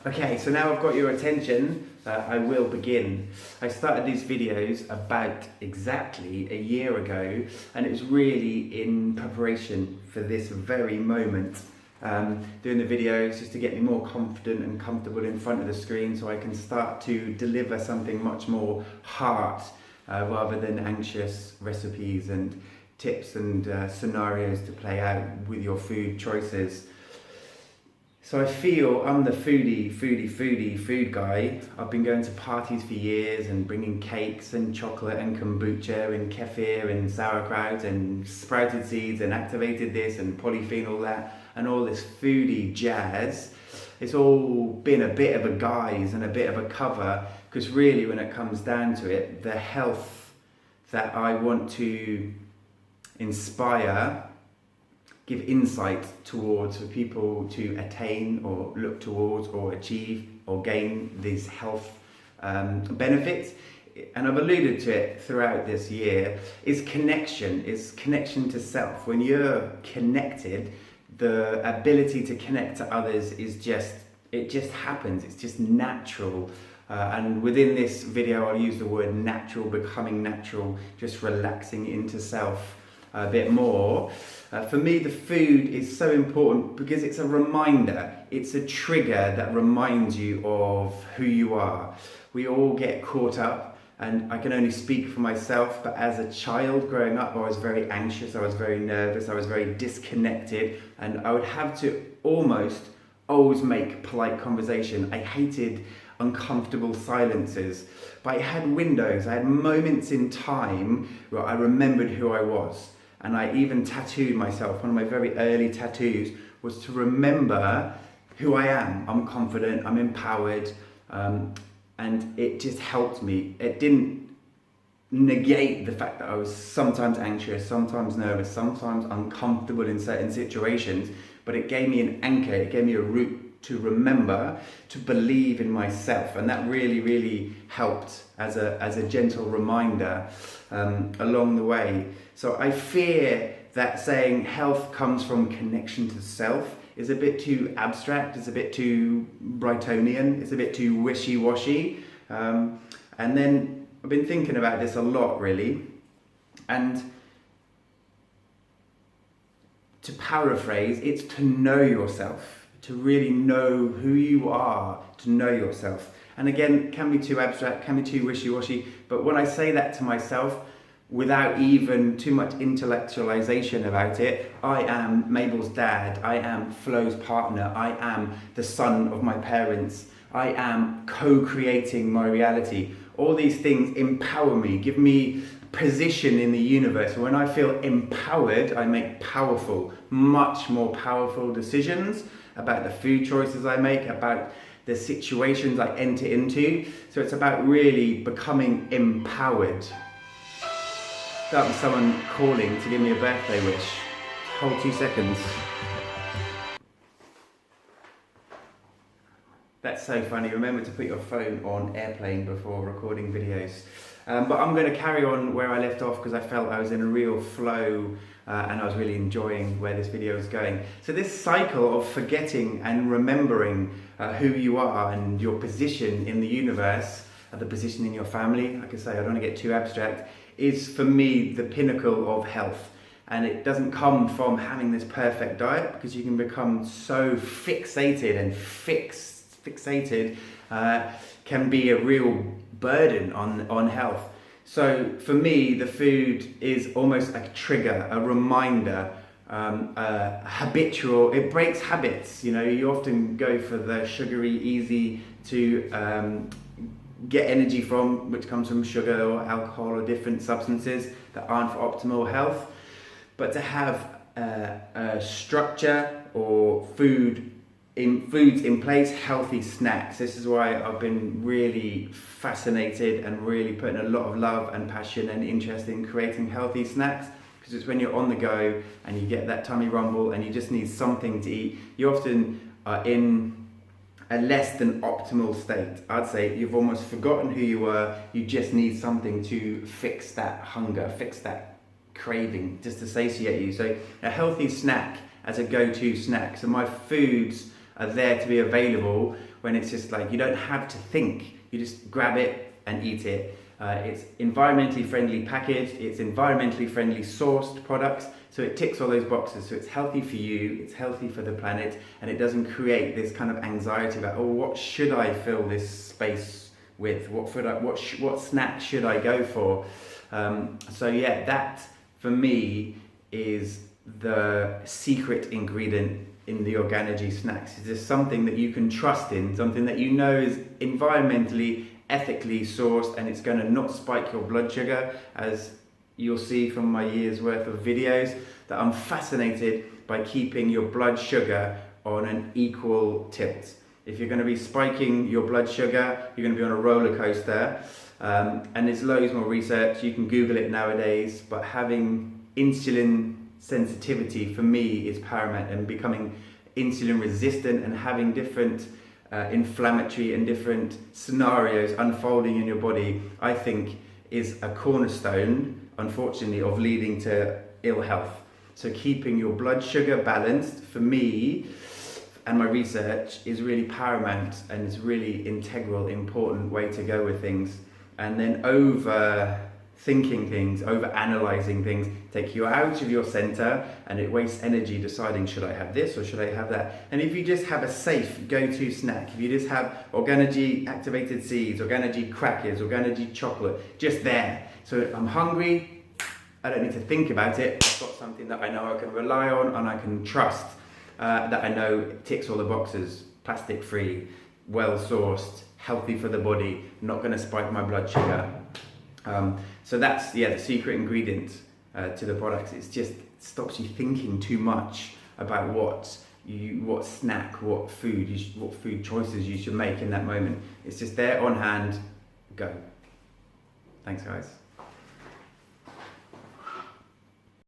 Okay, so now I've got your attention, I will begin. I started these videos about exactly a year ago, and it was really in preparation for this very moment. Doing the videos just to get me more confident and comfortable in front of the screen so I can start to deliver something much more heart rather than anxious recipes and tips and scenarios to play out with your food choices. So I feel I'm the food guy. I've been going to parties for years and bringing cakes and chocolate and kombucha and kefir and sauerkraut and sprouted seeds and activated this and polyphenol that and all this foodie jazz. It's all been a bit of a guise and a bit of a cover, because really when it comes down to it, the health that I want to inspire, give insight towards for people to attain or look towards or achieve or gain these health benefits, and I've alluded to it throughout this year, is connection to self. When you're connected, the ability to connect to others is it just happens, it's just natural. And within this video I'll use the word natural, becoming natural, just relaxing into self a bit more. For me, the food is so important because it's a reminder, it's a trigger that reminds you of who you are. We all get caught up, and I can only speak for myself, but as a child growing up, I was very anxious, I was very nervous, I was very disconnected, and I would have to almost always make polite conversation. I hated uncomfortable silences, but I had windows, I had moments in time where I remembered who I was. And I even tattooed myself. One of my very early tattoos was to remember who I am. I'm confident, I'm empowered, and it just helped me. It didn't negate the fact that I was sometimes anxious, sometimes nervous, sometimes uncomfortable in certain situations, but it gave me an anchor, it gave me a root to remember, to believe in myself, and that really helped as a gentle reminder along the way. So I fear that saying health comes from connection to self is a bit too abstract, it's a bit too Brightonian, it's a bit too wishy-washy, and then I've been thinking about this a lot really, and to paraphrase, it's to know yourself, to really know who you are, to know yourself. And again, can be too abstract, can be too wishy-washy, but when I say that to myself, without even too much intellectualization about it, I am Mabel's dad, I am Flo's partner, I am the son of my parents, I am co-creating my reality. All these things empower me, give me position in the universe. When I feel empowered, I make powerful, much more powerful decisions about the food choices I make, about the situations I enter into. So it's about really becoming empowered. That was someone calling to give me a birthday wish. Hold 2 seconds. That's so funny. Remember to put your phone on airplane before recording videos. But I'm going to carry on where I left off because I felt I was in a real flow and I was really enjoying where this video is going. So this cycle of forgetting and remembering who you are and your position in the universe, the position in your family, like I say, I don't want to get too abstract, is for me the pinnacle of health. And it doesn't come from having this perfect diet, because you can become so fixated, and fixated can be a real burden on health. So for me, the food is almost a trigger, a reminder, habitual. It breaks habits. You know, you often go for the sugary, easy to get energy from, which comes from sugar or alcohol or different substances that aren't for optimal health. But to have a structure or foods in place, healthy snacks. This is why I've been really fascinated and really putting a lot of love and passion and interest in creating healthy snacks, because it's when you're on the go and you get that tummy rumble and you just need something to eat. You often are in a less than optimal state. I'd say you've almost forgotten who you were. You just need something to fix that hunger, fix that craving, just to satiate you. So a healthy snack as a go-to snack. So my foods are there to be available when it's just like you don't have to think. You just grab it and eat it. It's environmentally friendly packaged, it's environmentally friendly sourced products, so it ticks all those boxes. So it's healthy for you, it's healthy for the planet, and it doesn't create this kind of anxiety about, oh, what should I fill this space with? What snack should I go for? So yeah, that for me is the secret ingredient in the Organogy snacks. It's just something that you can trust in, something that you know is environmentally, ethically sourced, and it's going to not spike your blood sugar, as you'll see from my year's worth of videos, that I'm fascinated by keeping your blood sugar on an equal tilt. If you're going to be spiking your blood sugar, you're going to be on a roller coaster, and there's loads more research. You can Google it nowadays, but having insulin sensitivity for me is paramount, and becoming insulin resistant and having different inflammatory and different scenarios unfolding in your body, I think is a cornerstone, unfortunately, of leading to ill health. So keeping your blood sugar balanced, for me and my research, is really paramount, and it's really integral, important way to go with things. And then overthinking things, over analyzing things, take you out of your center, and it wastes energy deciding, should I have this or should I have that? And if you just have a safe go-to snack, if you just have Organogy activated seeds, Organogy crackers, Organogy chocolate, just there. So I'm hungry, I don't need to think about it, I've got something that I know I can rely on and I can trust, that I know ticks all the boxes, plastic free, well sourced, healthy for the body, not going to spike my blood sugar. So that's the secret ingredient to the products. It's just stops you thinking too much about what snack, what food choices you should make in that moment. It's just there on hand. Go. Thanks, guys.